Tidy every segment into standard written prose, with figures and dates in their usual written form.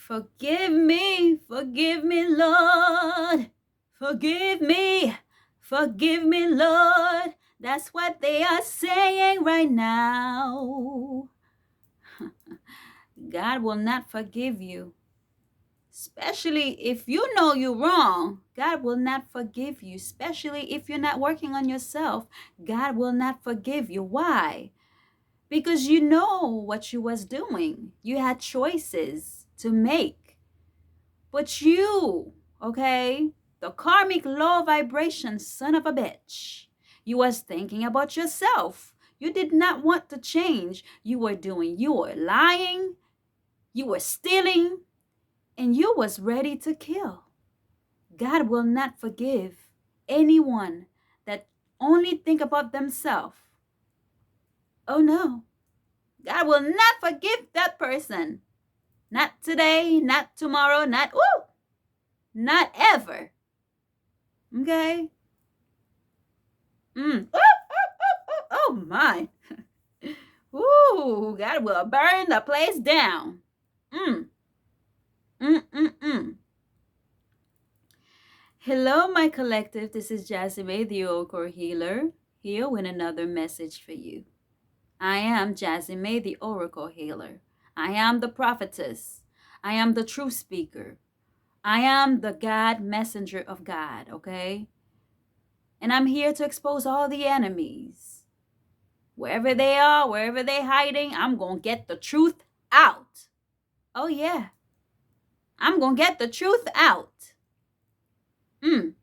Forgive me, Lord. Forgive me, Lord. That's what they are saying right now. God will not forgive you. Especially if you know you're wrong, God will not forgive you. Especially if you're not working on yourself, God will not forgive you. Why? Because you know what you was doing. You had choices to make. But you, okay, the karmic low vibration son of a bitch, you was thinking about yourself. You did not want to change. You were lying, you were stealing, and you was ready to kill. God will not forgive anyone that only think about themselves. Oh no, God will not forgive that person. Not today, not tomorrow, not ever. Okay? Oh my. Ooh, God will burn the place down. Mm. Mm, mm, mm. Hello, my collective. This is Jazime, the Oracle Healer, here with another message for you. I am Jazime, the Oracle Healer. I am the prophetess. I am the truth speaker. I am the God messenger of God, okay? And I'm here to expose all the enemies. Wherever they are, wherever they're hiding, I'm going to get the truth out. Oh, yeah. I'm going to get the truth out. Ooh,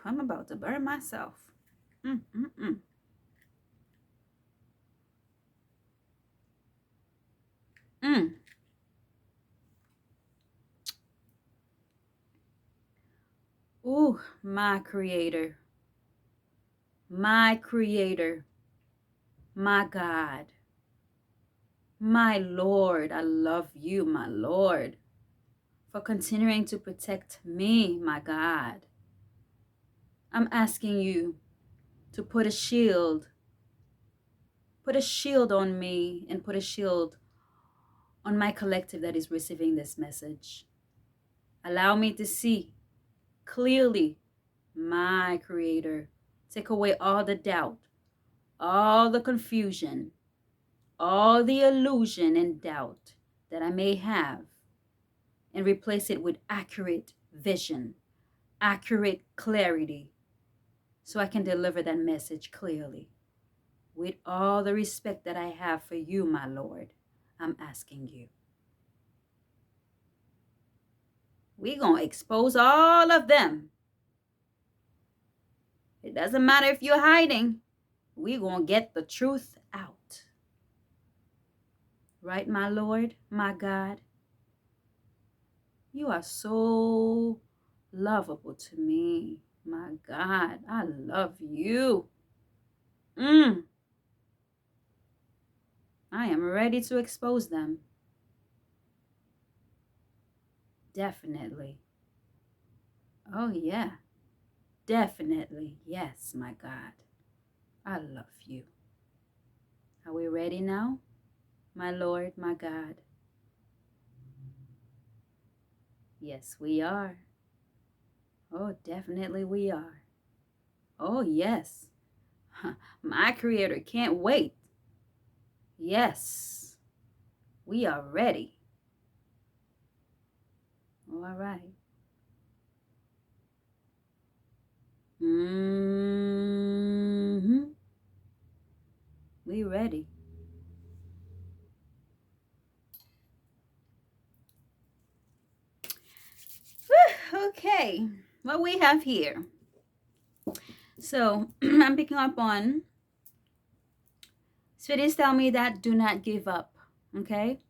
I'm about to burn myself. Mm, mm, mm. Mm. Ooh, my creator, my creator, my God, my Lord. I love you, my Lord, for continuing to protect me, my God. I'm asking you to put a shield on me and put a shield on my collective that is receiving this message. Allow me to see clearly, my creator. Take away all the doubt, all the confusion, all the illusion and doubt that I may have, and replace it with accurate vision, accurate clarity, so I can deliver that message clearly. With all the respect that I have for you, my Lord, I'm asking you. We're going to expose all of them. It doesn't matter if you're hiding. We're going to get the truth out. Right, my Lord, my God? You are so lovable to me. My God, I love you. I am ready to expose them. Definitely. Oh, yeah. Definitely. Yes, my God. I love you. Are we ready now? My Lord, my God. Yes, we are. Oh, definitely we are. Oh, yes. My Creator can't wait. Yes, we are ready. All right. We ready. Okay, what we have here. So I'm picking up on Spirits tell me that do not give up. Okay,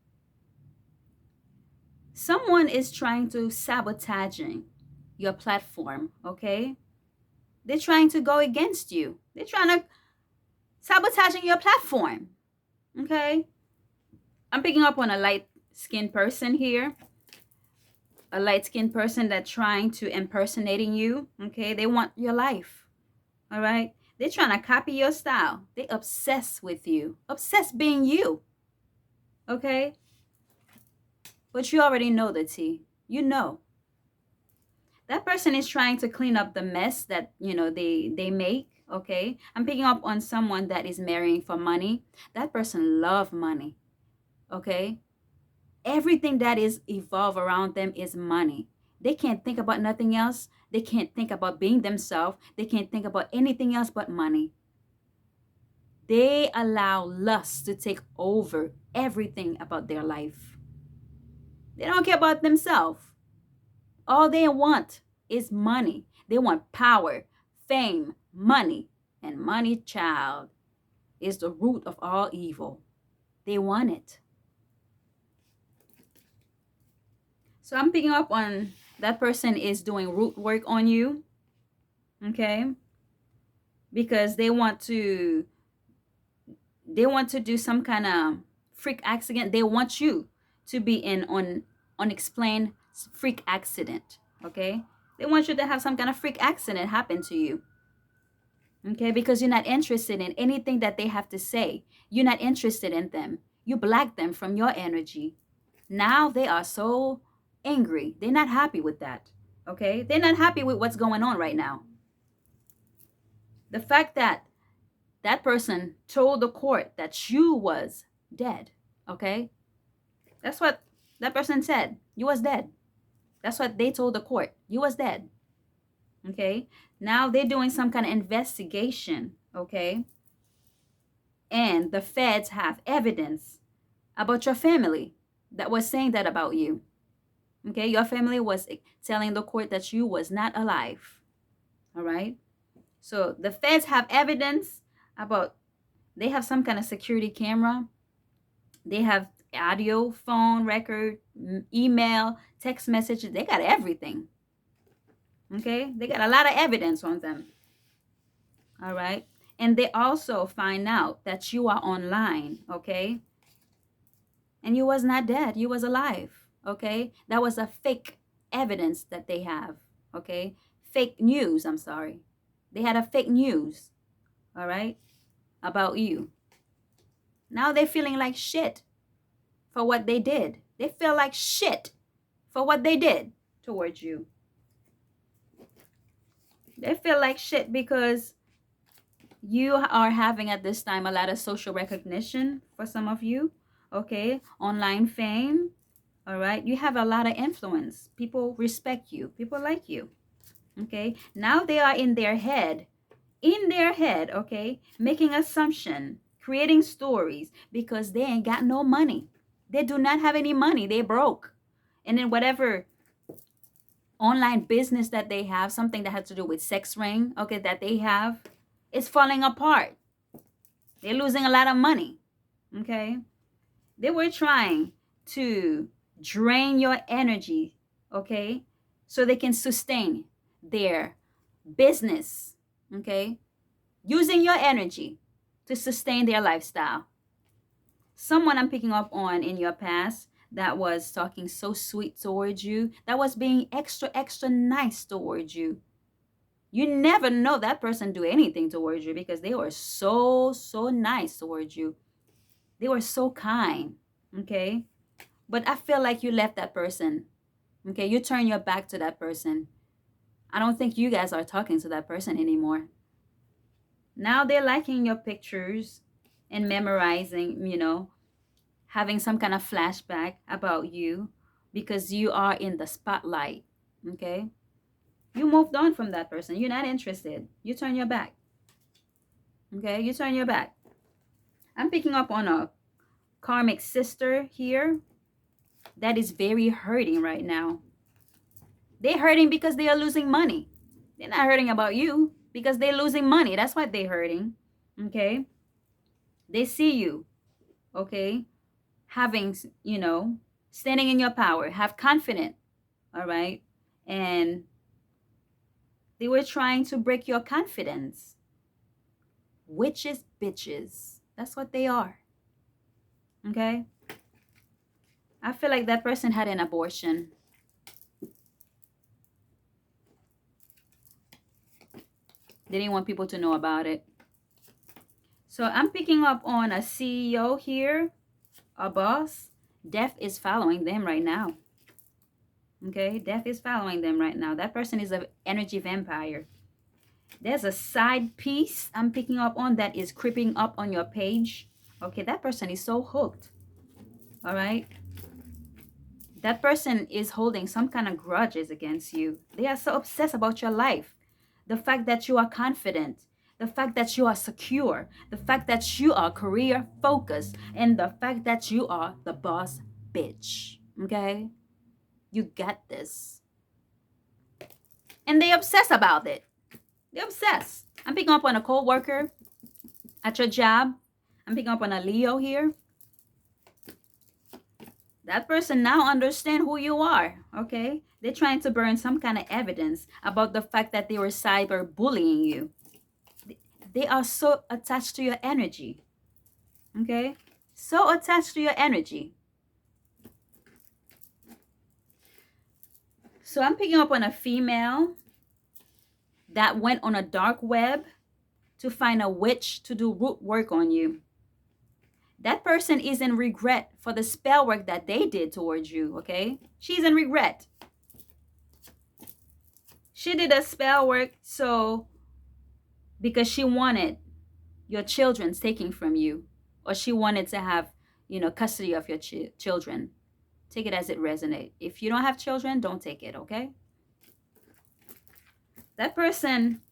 someone is trying to sabotaging your platform. Okay, they're trying to go against you. They're trying to sabotaging your platform. Okay, I'm picking up on a light-skinned person here. A light-skinned person that's trying to impersonating you. Okay, they want your life. All right, they're trying to copy your style. They obsess with you, obsessed being you. Okay, But you already know the tea. You know. That person is trying to clean up the mess that, they make, okay? I'm picking up on someone that is marrying for money. That person love money, okay? Everything that is evolve around them is money. They can't think about nothing else. They can't think about being themselves. They can't think about anything else but money. They allow lust to take over everything about their life. They don't care about themselves. All they want is money. They want power, fame, money. And money, child, is the root of all evil. They want it. So I'm picking up on that person is doing root work on you, okay? Because they want to do some kind of freak accident. They want you to be in on unexplained freak accident, okay? They want you to have some kind of freak accident happen to you. Okay, because you're not interested in anything that they have to say. You're not interested in them. You block them from your energy. Now they are so angry. They're not happy with that. Okay, they're not happy with what's going on right now. The fact that that person told the court that you was dead. Okay, that's what that person said. You was dead. That's what they told the court. You was dead. Okay, now they're doing some kind of investigation. Okay, and the feds have evidence about your family that was saying that about you. Okay, your family was telling the court that you was not alive. All right, so the feds have evidence about, they have some kind of security camera, they have audio, phone record, email, text messages, they got everything. Okay, they got a lot of evidence on them. All right, and they also find out that you are online. Okay, and you was not dead, you was alive. Okay, that was a fake evidence that they have. Okay, fake news, I'm sorry, they had a fake news, all right, about you. Now they're feeling like shit for what they did. They feel like shit for what they did towards you. They feel like shit because you are having at this time a lot of social recognition for some of you. Okay, online fame. All right, you have a lot of influence. People respect you, people like you. Okay, now they are in their head, okay, making assumption, creating stories, because they ain't got no money. They do not have any money, they broke. And then whatever online business that they have, something that has to do with sex ring, okay, that they have, is falling apart. They're losing a lot of money. Okay, they were trying to drain your energy, okay, so they can sustain their business, okay, using your energy to sustain their lifestyle. Someone I'm picking up on in your past that was talking so sweet towards you, that was being extra, extra nice towards you. You never know that person do anything towards you because they were so, so nice towards you. They were so kind, okay? But I feel like you left that person, okay? You turn your back to that person. I don't think you guys are talking to that person anymore. Now they're liking your pictures and memorizing, having some kind of flashback about you because you are in the spotlight, okay? You moved on from that person. You're not interested. You turn your back, okay? You turn your back. I'm picking up on a karmic sister here that is very hurting right now. They're hurting because they are losing money. They're not hurting about you because they're losing money. That's why they're hurting, okay? They see you, okay, having, standing in your power, have confidence, all right? And they were trying to break your confidence. Witches, bitches. That's what they are, okay? I feel like that person had an abortion. They didn't want people to know about it. So I'm picking up on a CEO here, a boss, Death is following them right now. Okay, death is following them right now. That person is an energy vampire. There's a side piece I'm picking up on that is creeping up on your page. Okay, that person is so hooked. All right. That person is holding some kind of grudges against you. They are so obsessed about your life. The fact that you are confident, the fact that you are secure, the fact that you are career focused, and the fact that you are the boss bitch. Okay? You got this. And they obsess about it. They're obsessed. I'm picking up on a co-worker at your job. I'm picking up on a Leo here. That person now understand who you are. Okay, they're trying to burn some kind of evidence about the fact that they were cyber bullying you. They are so attached to your energy. Okay, so attached to your energy. So I'm picking up on a female that went on a dark web to find a witch to do root work on you. That person is in regret for the spell work that they did towards you. Okay, she's in regret. She did a spell work because she wanted your children's taken from you, or she wanted to have, custody of your children. Take it as it resonates. If you don't have children, don't take it, okay? That person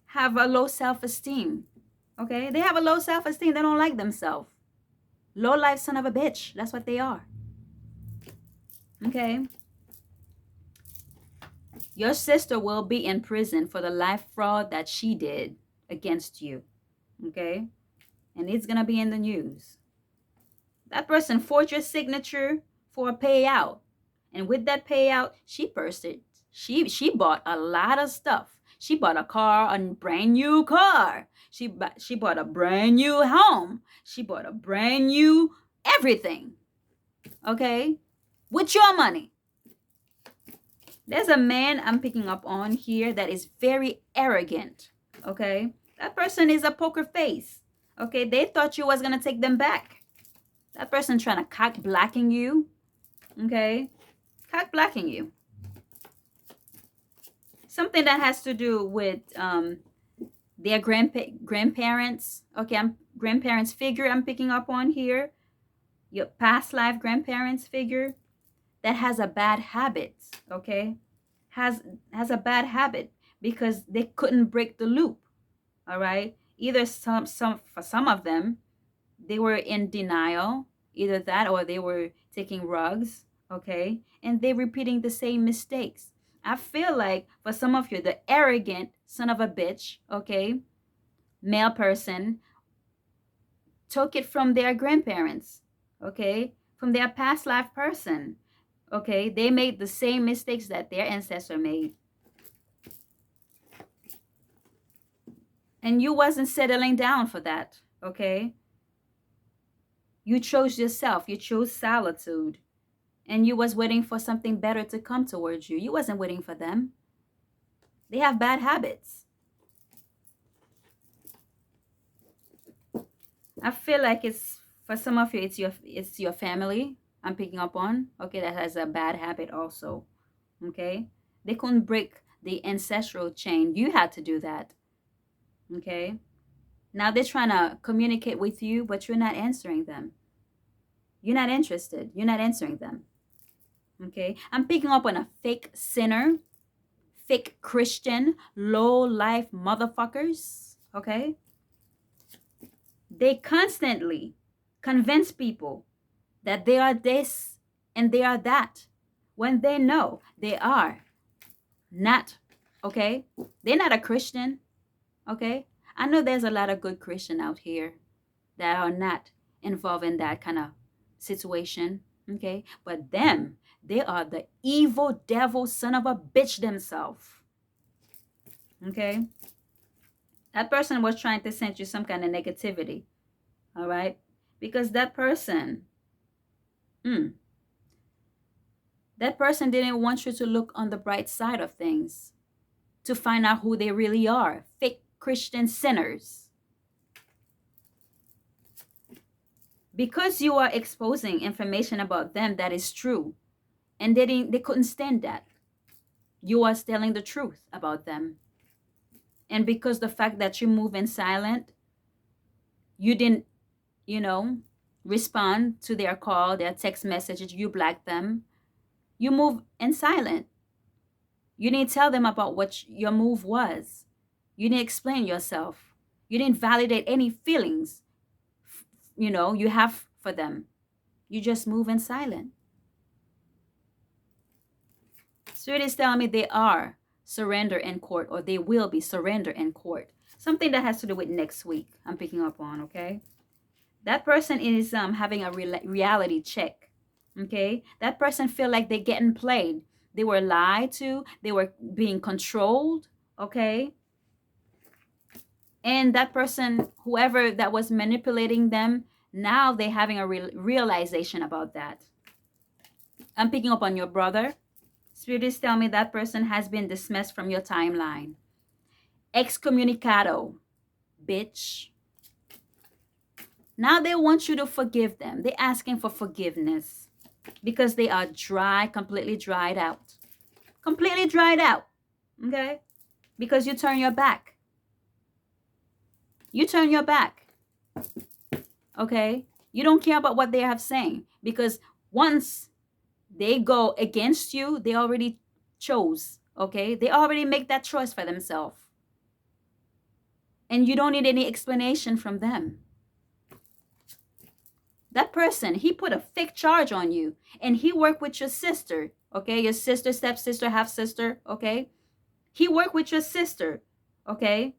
have a low self-esteem, okay? They have a low self-esteem. They don't like themselves. Low life son of a bitch. That's what they are, okay? Your sister will be in prison for the life fraud that she did against you, okay? And it's gonna be in the news. That person forged your signature for a payout, and with that payout, she pursed it. She bought a lot of stuff. She bought a car, a brand new car. She bought a brand new home. She bought a brand new everything. Okay, with your money. There's a man I'm picking up on here that is very arrogant. Okay, that person is a poker face. Okay, they thought you was gonna take them back. That person trying to cock blacking you. Okay, cock blacking you. Something that has to do with their grandparents. Okay, grandparents figure I'm picking up on here. Your past life grandparents figure that has a bad habit. Okay, has a bad habit because they couldn't break the loop. All right, either for some of them, they were in denial, either that or they were taking drugs, okay, and they're repeating the same mistakes. I feel like for some of you, the arrogant son of a bitch, okay, male person, took it from their grandparents, okay, from their past life person, okay. They made the same mistakes that their ancestor made, and you wasn't settling down for that, okay. You chose yourself. You chose solitude. And you was waiting for something better to come towards you. You wasn't waiting for them. They have bad habits. I feel like it's for some of you, it's your family I'm picking up on. Okay, that has a bad habit also. Okay. They couldn't break the ancestral chain. You had to do that. Okay. Now they're trying to communicate with you, but you're not answering them. You're not interested. You're not answering them. Okay, I'm picking up on a fake sinner, fake Christian, low life motherfuckers. Okay, they constantly convince people that they are this and they are that when they know they are not. Okay, they're not a Christian. Okay, I know there's a lot of good Christian out here that are not involved in that kind of situation. Okay, but them, they are the evil devil son of a bitch themselves. Okay, that person was trying to send you some kind of negativity. All right, because that person didn't want you to look on the bright side of things, to find out who they really are. Fake Christian sinners. because you are exposing information about them that is true, and they couldn't stand that. You are telling the truth about them. And because the fact that you move in silent, you didn't, you know, respond to their call, their text messages, you block them, you move in silent. You didn't tell them about what your move was. You didn't explain yourself. You didn't validate any feelings, you have for them. You just move in silent. Spirit is telling me they are surrender in court, or they will be surrender in court. Something that has to do with next week, I'm picking up on, okay? That person is having a reality check, okay? That person feel like they're getting played. They were lied to. They were being controlled, okay? And that person, whoever that was manipulating them, now they're having a realization about that. I'm picking up on your brother. Spirit is telling me that person has been dismissed from your timeline. Excommunicado, bitch. Now they want you to forgive them. They're asking for forgiveness because they are dry, completely dried out. Completely dried out, okay? Because you turn your back. You turn your back, okay? You don't care about what they have saying, because once they go against you, they already chose, okay? They already make that choice for themselves. And you don't need any explanation from them. That person, he put a fake charge on you, and he worked with your sister, okay? Your sister, stepsister, half-sister, okay? He worked with your sister, okay,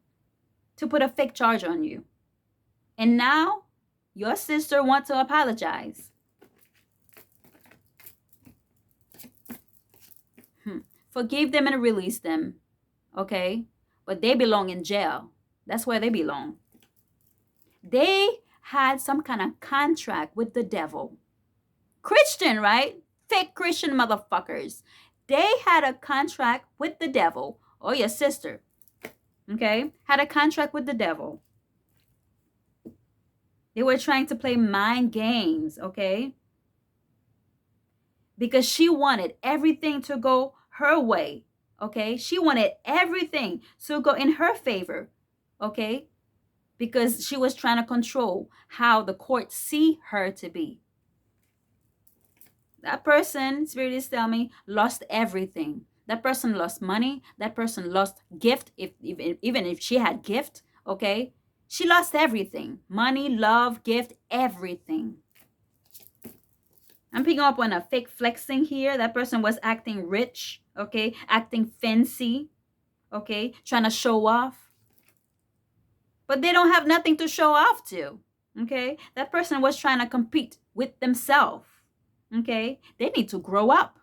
to put a fake charge on you. And now your sister wants to apologize. Forgive them and release them, okay? But they belong in jail. That's where they belong. They had some kind of contract with the devil. Christian, right? Fake Christian motherfuckers. They had a contract with the devil, or your sister, okay? Had a contract with the devil. They were trying to play mind games, okay? Because she wanted everything to go her way, okay? She wanted everything to go in her favor, okay? Because she was trying to control how the court see her to be. That person, Spirit is telling me, lost everything. That person lost money. That person lost gift, even if she had gift, okay? She lost everything. Money, love, gift, everything. I'm picking up on a fake flexing here. That person was acting rich, okay? Acting fancy, okay? Trying to show off. But they don't have nothing to show off to, okay? That person was trying to compete with themselves, okay? They need to grow up.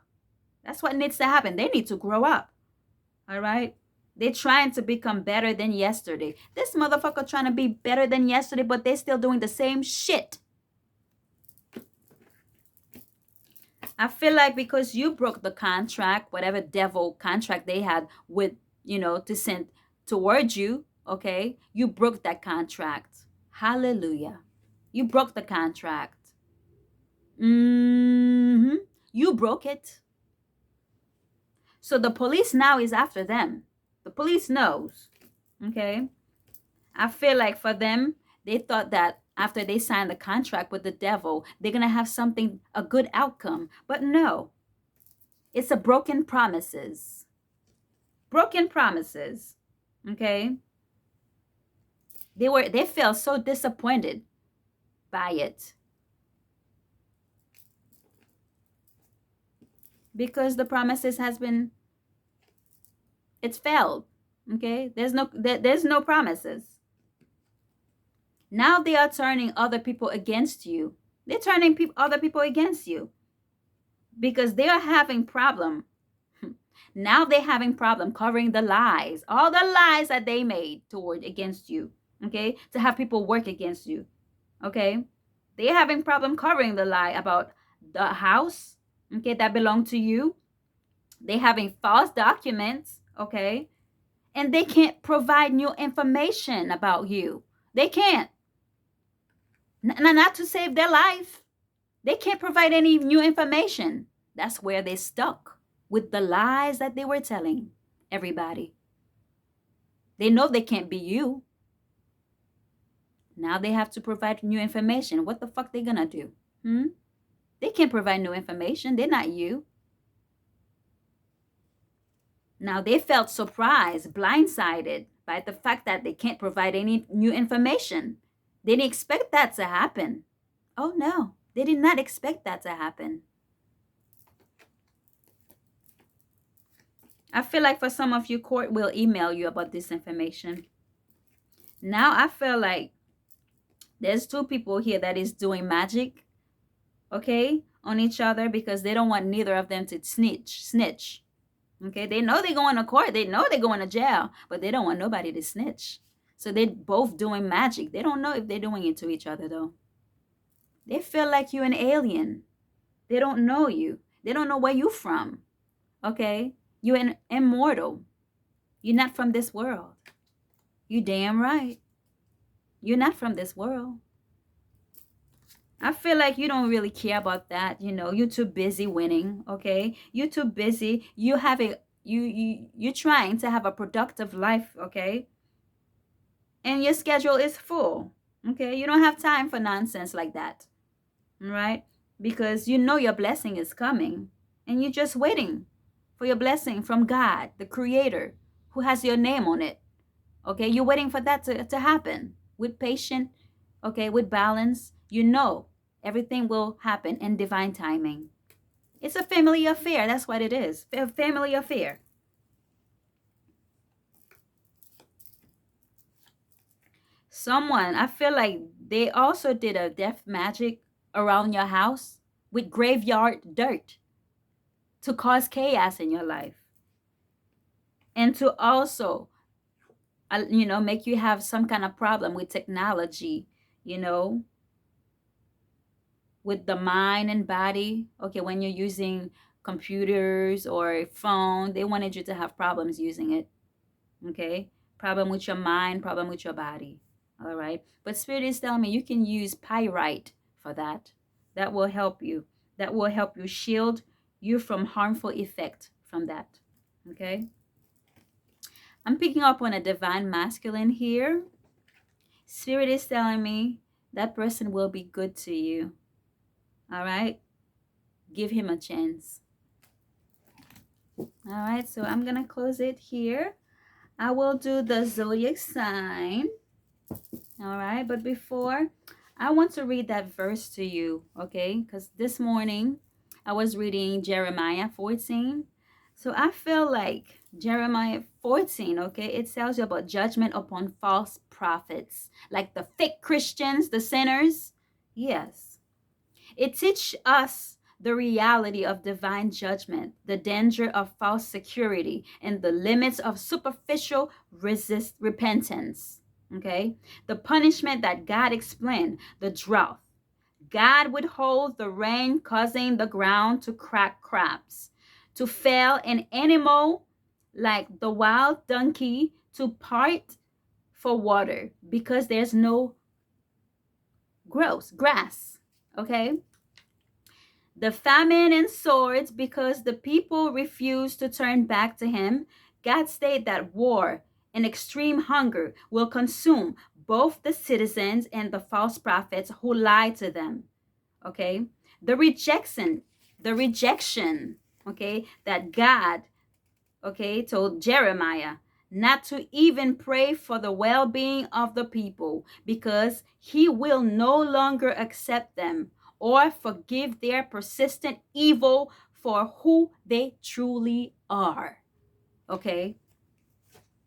That's what needs to happen. They need to grow up, all right? They're trying to become better than yesterday. This motherfucker trying to be better than yesterday, but they're still doing the same shit. I feel like because you broke the contract, whatever devil contract they had with, to send towards you, okay? You broke that contract. Hallelujah. You broke the contract. You broke it. So the police now is after them. The police knows, okay? I feel like for them, they thought that after they signed the contract with the devil, they're going to have something, a good outcome. But no, it's a broken promises. Broken promises, okay? They felt so disappointed by it. Because the promises it's failed, okay? There's no promises. Now they are turning other people against you. They're turning other people against you because they are having problem. Now they're having problem covering the lies, all the lies that they made against you, okay? To have people work against you, okay? They're having problem covering the lie about the house, okay, that belonged to you. They're having false documents, okay? And they can't provide new information about you. They can't. Not to save their life. They can't provide any new information. That's where they stuck with the lies that they were telling everybody. They know they can't be you. Now they have to provide new information. What the fuck they gonna do? They can't provide new information. They're not you. Now they felt surprised, blindsided by the fact that they can't provide any new information. They didn't expect that to happen. Oh no, they did not expect that to happen. I feel like for some of you, court will email you about this information. Now I feel like there's two people here that is doing magic, okay, on each other because they don't want neither of them to snitch. Okay, they know they're going to court, they know they're going to jail, but they don't want nobody to snitch. So they're both doing magic. They don't know if they're doing it to each other though. They feel like you're an alien. They don't know you. They don't know where you're from. Okay, you're an immortal. You're not from this world. You damn right. You're not from this world. I feel like you don't really care about that. You're too busy winning, okay? You're too busy. You're trying to have a productive life, okay? And your schedule is full, okay? You don't have time for nonsense like that, right? Because you know your blessing is coming and you're just waiting for your blessing from God, the creator, who has your name on it. Okay, you're waiting for that to happen with patience, okay, with balance. Everything will happen in divine timing. It's a family affair. That's what it is. A family affair. Someone, I feel like they also did a death magic around your house with graveyard dirt to cause chaos in your life and to also make you have some kind of problem with technology, with the mind and body. Okay, when you're using computers or phone, they wanted you to have problems using it. Okay, problem with your mind, problem with your body. All right, but spirit is telling me you can use pyrite for that. That will help you. That will help you shield you from harmful effect from that. Okay, I'm picking up on a divine masculine here. Spirit is telling me that person will be good to you. All right, give him a chance. All right, so I'm gonna close it here. I will do the zodiac sign. All right, but before, I want to read that verse to you, okay? Because this morning I was reading Jeremiah 14. So I feel like Jeremiah 14, okay, it tells you about judgment upon false prophets, like the fake Christians, the sinners. Yes. It teaches us the reality of divine judgment, the danger of false security, and the limits of superficial repentance. Okay? The punishment that God explained, the drought. God would hold the rain, causing the ground to crack crops, to fail an animal like the wild donkey to part for water because there's no grass. Okay? The famine and swords because the people refused to turn back to him. God stated that war and extreme hunger will consume both the citizens and the false prophets who lied to them. Okay? The rejection, okay, that God, okay, told Jeremiah not to even pray for the well-being of the people because he will no longer accept them or forgive their persistent evil for who they truly are. Okay?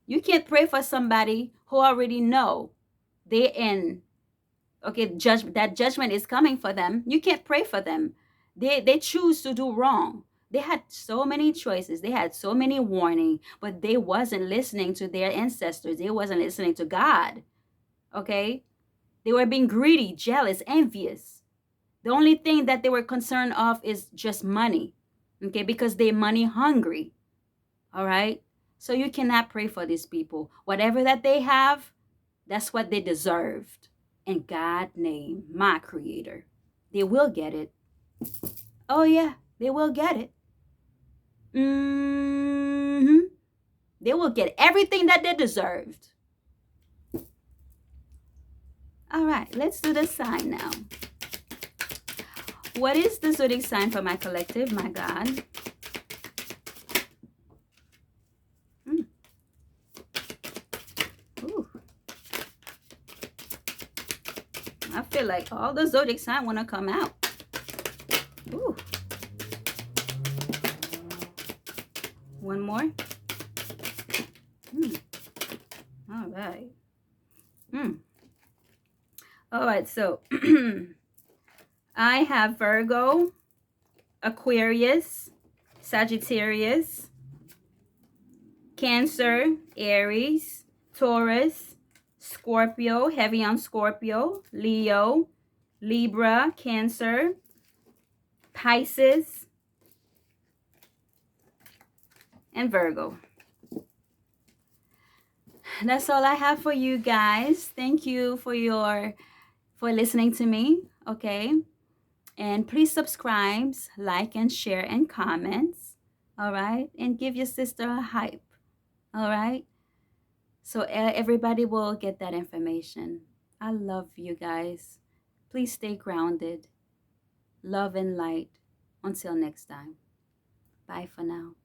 You can't pray for somebody who already know they're in, okay, that judgment is coming for them. You can't pray for them. They choose to do wrong. They had so many choices. They had so many warning, but they wasn't listening to their ancestors. They wasn't listening to God. Okay? They were being greedy, jealous, envious. The only thing that they were concerned of is just money. Okay? Because they're money hungry. All right? So you cannot pray for these people. Whatever that they have, that's what they deserved. in God's name, my creator. They will get it. Oh yeah, they will get it. They will get everything that they deserved. All right, let's do the sign now. What is the zodiac sign for my collective, my God? Ooh. I feel like all the zodiac signs want to come out. Ooh. One more. All right. All right, so I have Virgo, Aquarius, Sagittarius, Cancer, Aries, Taurus, Scorpio, heavy on Scorpio, Leo, Libra, Cancer, Pisces, and Virgo. That's all I have for you guys. Thank you for listening to me, okay? And please subscribe, like, and share, and comments, all right? And give your sister a hype, all right? So everybody will get that information. I love you guys. Please stay grounded. Love and light. Until next time. Bye for now.